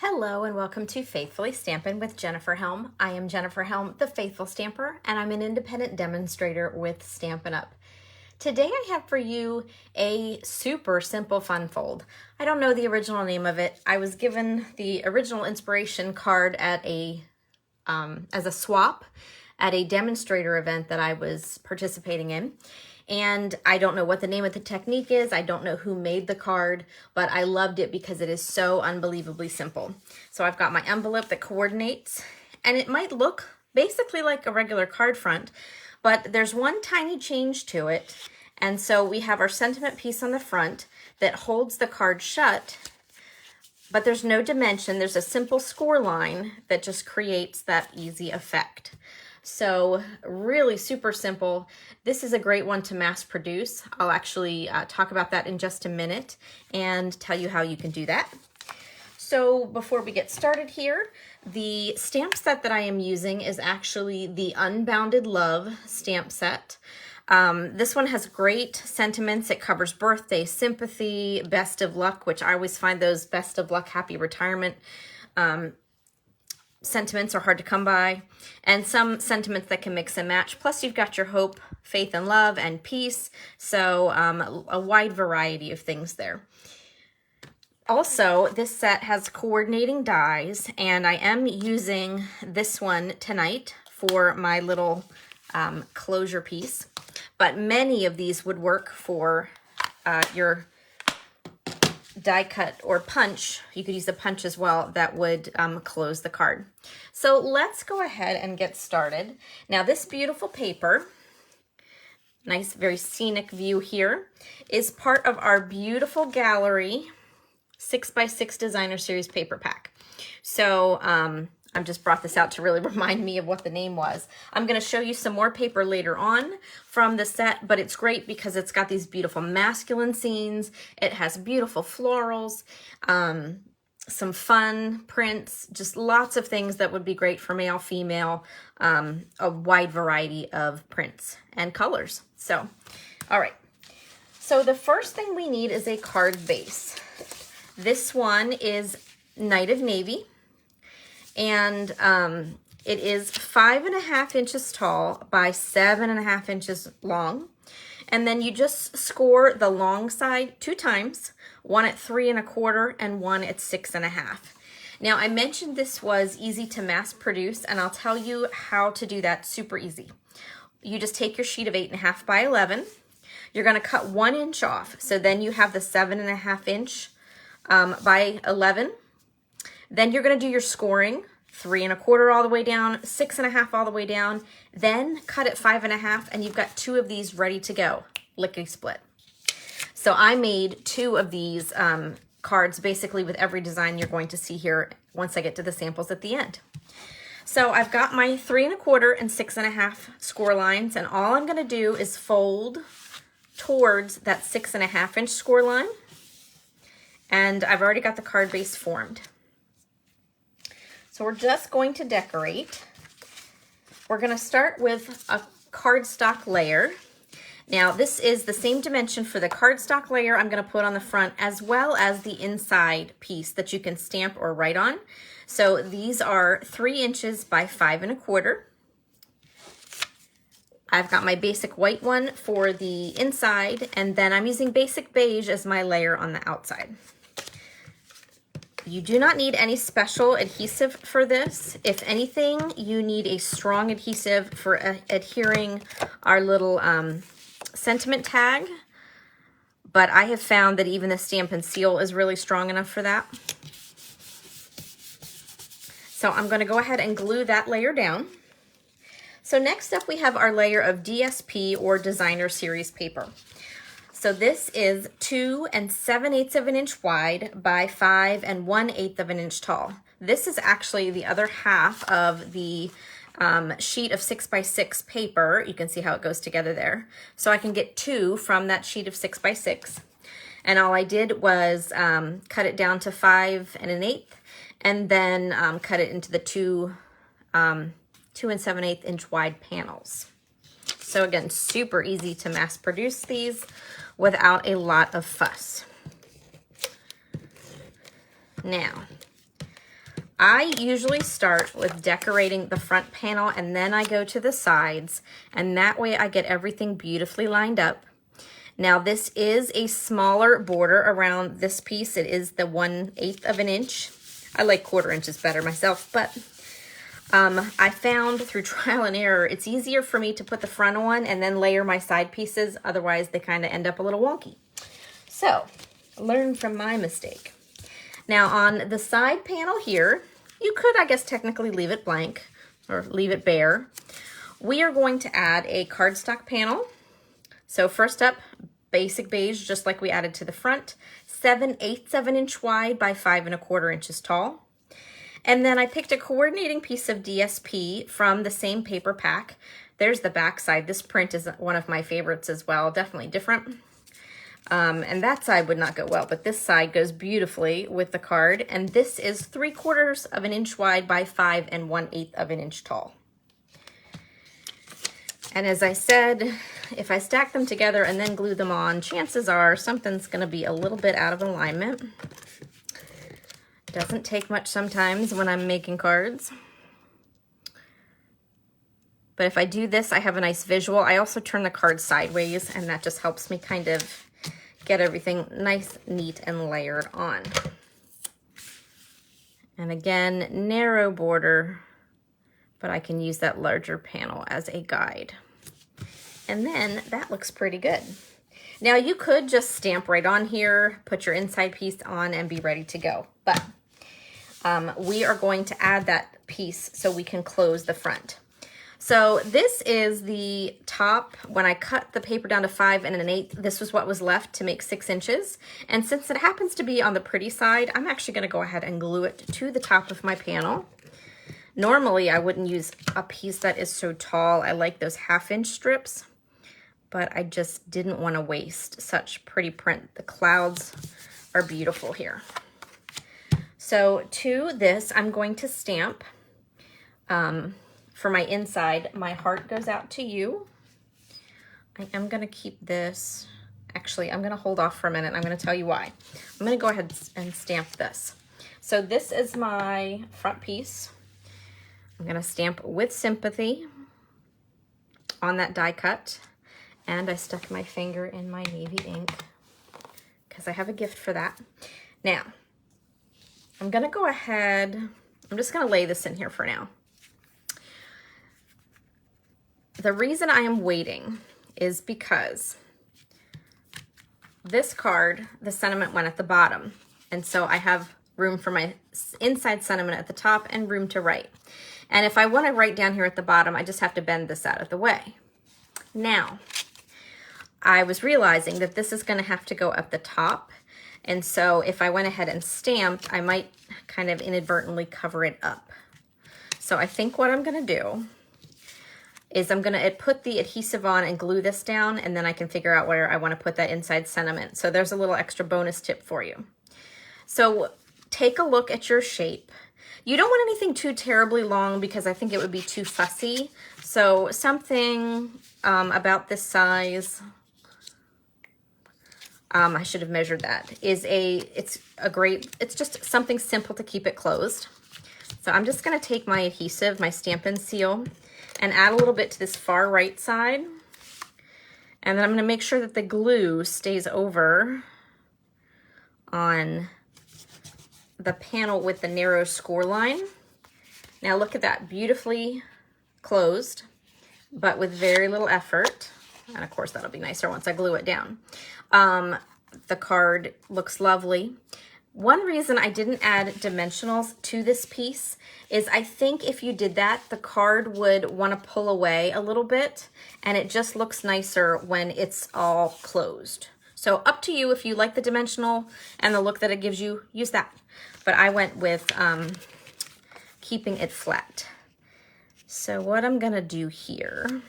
Hello and welcome to Faithfully Stampin' with Jennifer Helm. I am Jennifer Helm, the Faithful Stamper, and I'm an independent demonstrator with Stampin' Up! Today I have for you a super simple fun fold. I don't know the original name of it. I was given the original inspiration card at as a swap at a demonstrator event that I was participating in. And I don't know what the name of the technique is. I don't know who made the card, but I loved it because it is so unbelievably simple. So I've got my envelope that coordinates, and it might look basically like a regular card front, but there's one tiny change to it. And so we have our sentiment piece on the front that holds the card shut, but there's no dimension. There's a simple score line that just creates that easy effect. So really super simple. This is a great one to mass produce. I'll actually talk about that in just a minute and tell you how you can do that. So before we get started here, the stamp set that I am using is actually the Unbounded Love stamp set. This one has great sentiments. It covers birthday, sympathy, best of luck, which I always find those best of luck, happy retirement sentiments are hard to come by, and some sentiments that can mix and match. Plus you've got your hope, faith and love, and peace. So a wide variety of things there. Also, this set has coordinating dies, and I am using this one tonight for my little closure piece. But many of these would work for your die cut or punch. You could use the punch as well. That would close the card. So let's go ahead and get started. Now this beautiful paper, nice, very scenic view here, is part of our beautiful gallery 6x6 designer series paper pack. So I just brought this out to really remind me of what the name was. I'm going to show you some more paper later on from the set, but it's great because it's got these beautiful masculine scenes. It has beautiful florals, some fun prints, just lots of things that would be great for male, female, a wide variety of prints and colors. So, all right. So the first thing we need is a card base. This one is Night of Navy. And it is 5.5 inches tall by 7.5 inches long. And then you just score the long side 2 times, one at 3 1/4 and one at 6 1/2. Now I mentioned this was easy to mass produce, and I'll tell you how to do that super easy. You just take your sheet of 8.5 by 11. You're going to cut 1 inch off. So then you have the 7.5 inch by 11. Then you're going to do your scoring, 3 1/4 all the way down, 6 1/2 all the way down, then cut it 5 1/2, and you've got 2 of these ready to go, lickety split. So I made 2 of these cards basically with every design you're going to see here once I get to the samples at the end. So I've got my 3 1/4 and 6 1/2 score lines, and all I'm going to do is fold towards that 6 1/2 inch score line, and I've already got the card base formed. So we're just going to decorate. We're going to start with a cardstock layer. Now this is the same dimension for the cardstock layer I'm going to put on the front, as well as the inside piece that you can stamp or write on. So these are 3 inches by 5 1/4. I've got my basic white one for the inside, and then I'm using basic beige as my layer on the outside. You do not need any special adhesive for this. If anything, you need a strong adhesive for adhering our little sentiment tag. But I have found that even the Stampin' Seal is really strong enough for that. So I'm going to go ahead and glue that layer down. So next up we have our layer of DSP or designer series paper. So this is 2 7/8 of an inch wide by 5 1/8 of an inch tall. This is actually the other half of the sheet of 6x6 paper. You can see how it goes together there. So I can get 2 from that sheet of 6x6. And all I did was cut it down to 5 1/8 and then cut it into the 2 7/8 inch wide panels. So again, super easy to mass produce these without a lot of fuss. Now, I usually start with decorating the front panel and then I go to the sides, and that way I get everything beautifully lined up. Now this is a smaller border around this piece. It is the 1/8 of an inch. I like 1/4 inches better myself, but I found through trial and error, it's easier for me to put the front on and then layer my side pieces. Otherwise they kind of end up a little wonky. So learn from my mistake. Now on the side panel here, you could, I guess, technically leave it blank or leave it bare. We are going to add a cardstock panel. So first up, basic beige, just like we added to the front, 7/8 of an inch wide by 5 1/4 inches tall. And then I picked a coordinating piece of DSP from the same paper pack. There's the back side. This print is one of my favorites as well, definitely different. And that side would not go well, but this side goes beautifully with the card. And this is 3/4 of an inch wide by 5 1/8 of an inch tall. And as I said, if I stack them together and then glue them on, chances are something's gonna be a little bit out of alignment. Doesn't take much sometimes when I'm making cards. But if I do this, I have a nice visual. I also turn the card sideways, and that just helps me kind of get everything nice, neat, and layered on. And again, narrow border, but I can use that larger panel as a guide. And then that looks pretty good. Now you could just stamp right on here, put your inside piece on, and be ready to go. But we are going to add that piece so we can close the front. So this is the top. When I cut the paper down to 5 1/8, this was what was left to make 6 inches. And since it happens to be on the pretty side, I'm actually gonna go ahead and glue it to the top of my panel. Normally I wouldn't use a piece that is so tall. I like those 1/2 inch strips, but I just didn't wanna waste such pretty print. The clouds are beautiful here. So to this, I'm going to stamp. For my inside, my heart goes out to you. I am gonna keep this. Actually, I'm gonna hold off for a minute. I'm gonna tell you why. I'm gonna go ahead and stamp this. So this is my front piece. I'm gonna stamp with sympathy on that die cut. And I stuck my finger in my navy ink because I have a gift for that. Now, I'm gonna go ahead, I'm just gonna lay this in here for now. The reason I am waiting is because this card, the sentiment went at the bottom. And so I have room for my inside sentiment at the top and room to write. And if I want to write down here at the bottom, I just have to bend this out of the way. Now, I was realizing that this is going to have to go up the top. And so if I went ahead and stamped, I might kind of inadvertently cover it up. So I think what I'm going to do is I'm gonna put the adhesive on and glue this down, and then I can figure out where I wanna put that inside sentiment. So there's a little extra bonus tip for you. So take a look at your shape. You don't want anything too terribly long because I think it would be too fussy. So something about this size, I should have measured that, it's just something simple to keep it closed. So I'm just gonna take my adhesive, my Stampin' Seal, and add a little bit to this far right side. And then I'm gonna make sure that the glue stays over on the panel with the narrow score line. Now look at that, beautifully closed, but with very little effort. And of course that'll be nicer once I glue it down. The card looks lovely. One reason I didn't add dimensionals to this piece is I think if you did that, the card would want to pull away a little bit, and it just looks nicer when it's all closed. So up to you. If you like the dimensional and the look that it gives you, use that. But I went with keeping it flat. So what I'm gonna do here,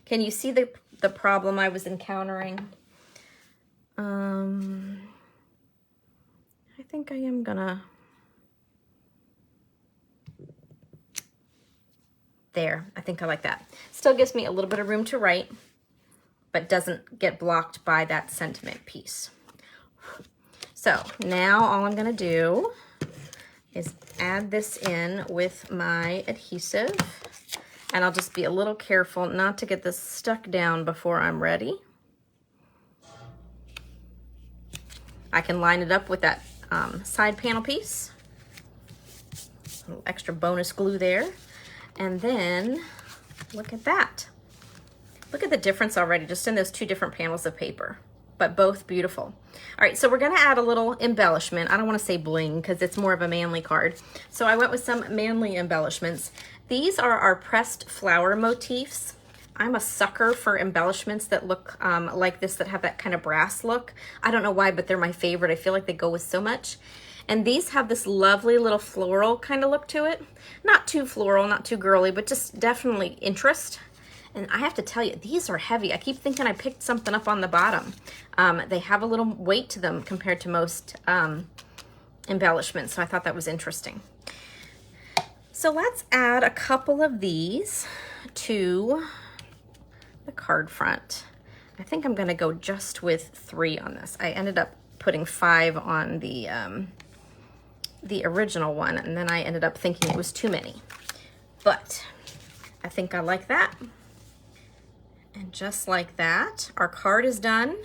can you see the problem I was encountering? I think I am gonna, there, I think I like that. Still gives me a little bit of room to write, but doesn't get blocked by that sentiment piece. So now all I'm gonna do is add this in with my adhesive. And I'll just be a little careful not to get this stuck down before I'm ready. I can line it up with that side panel piece. A little extra bonus glue there. And then, look at that. Look at the difference already just in those two different panels of paper, but both beautiful. All right, so we're gonna add a little embellishment. I don't wanna say bling because it's more of a manly card. So I went with some manly embellishments. These are our pressed flower motifs. I'm a sucker for embellishments that look like this, that have that kind of brass look. I don't know why, but they're my favorite. I feel like they go with so much. And these have this lovely little floral kind of look to it. Not too floral, not too girly, but just definitely interest. And I have to tell you, these are heavy. I keep thinking I picked something up on the bottom. They have a little weight to them compared to most embellishments, so I thought that was interesting. So let's add a couple of these to the card front. I think I'm gonna go just with 3 on this. I ended up putting 5 on the original one, and then I ended up thinking it was too many. But I think I like that. And just like that, our card is done.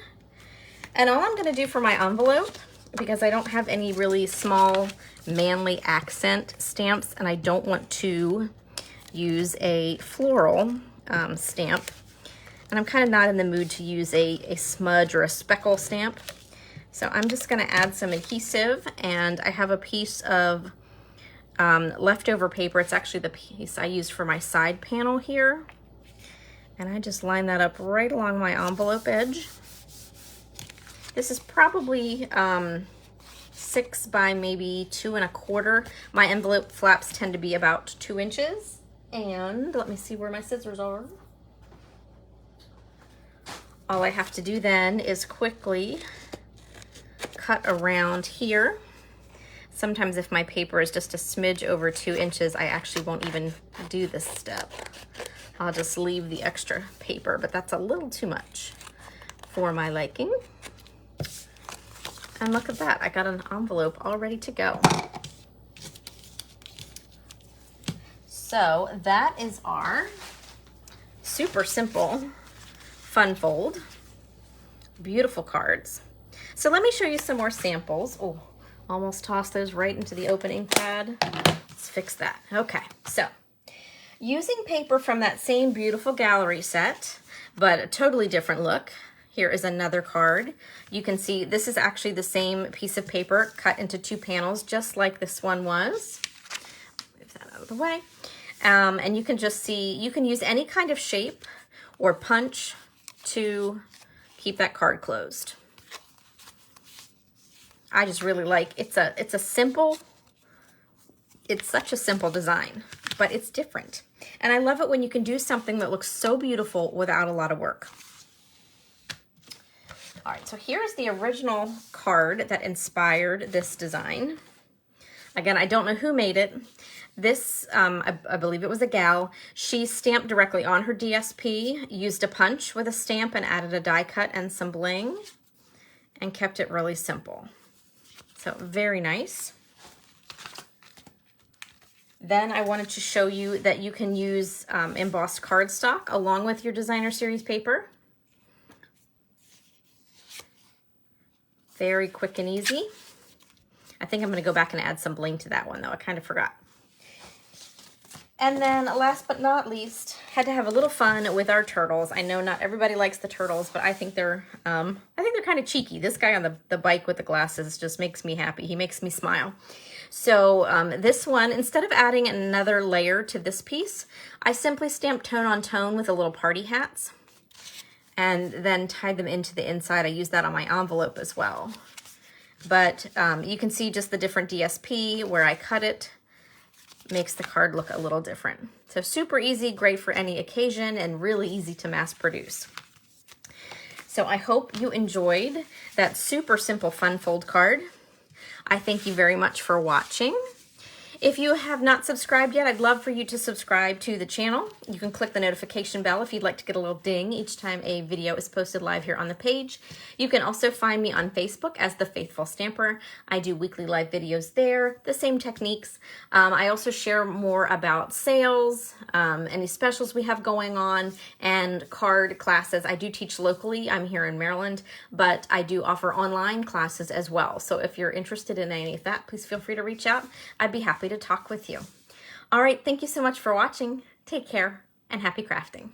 And all I'm gonna do for my envelope, because I don't have any really small manly accent stamps, and I don't want to use a floral stamp, and I'm kind of not in the mood to use a smudge or a speckle stamp. So I'm just gonna add some adhesive, and I have a piece of leftover paper. It's actually the piece I used for my side panel here. And I just line that up right along my envelope edge. This is probably 6 by maybe 2 1/4. My envelope flaps tend to be about 2 inches. And let me see where my scissors are. All I have to do then is quickly cut around here. Sometimes if my paper is just a smidge over 2 inches, I actually won't even do this step. I'll just leave the extra paper, but that's a little too much for my liking. And look at that, I got an envelope all ready to go. So that is our super simple fun fold. Beautiful cards. So let me show you some more samples. Oh, almost tossed those right into the opening pad. Let's fix that. Okay, so using paper from that same beautiful gallery set, but a totally different look. Here is another card. You can see this is actually the same piece of paper cut into 2 panels, just like this one was. Move that out of the way. And you can just see, you can use any kind of shape or punch to keep that card closed. I just really like, it's a simple, it's such a simple design, but it's different. And I love it when you can do something that looks so beautiful without a lot of work. All right, so here's the original card that inspired this design. Again, I don't know who made it. This, I believe it was a gal. She stamped directly on her DSP, used a punch with a stamp and added a die cut and some bling, and kept it really simple. So very nice. Then I wanted to show you that you can use embossed cardstock along with your designer series paper. Very quick and easy. I think I'm gonna go back and add some bling to that one though, I kind of forgot. And then last but not least, had to have a little fun with our turtles. I know not everybody likes the turtles, but I think they're kind of cheeky. This guy on the bike with the glasses just makes me happy. He makes me smile. So this one, instead of adding another layer to this piece, I simply stamped tone on tone with the little party hats and then tied them into the inside. I used that on my envelope as well. But you can see just the different DSP where I cut it makes the card look a little different. So super easy, great for any occasion, and really easy to mass produce. So I hope you enjoyed that super simple fun fold card. I thank you very much for watching. If you have not subscribed yet, I'd love for you to subscribe to the channel. You can click the notification bell if you'd like to get a little ding each time a video is posted live here on the page. You can also find me on Facebook as The Faithful Stamper. I do weekly live videos there, the same techniques. I also share more about sales, any specials we have going on, and card classes. I do teach locally. I'm here in Maryland, but I do offer online classes as well. So if you're interested in any of that, please feel free to reach out. I'd be happy to talk with you. All right, thank you so much for watching. Take care and happy crafting.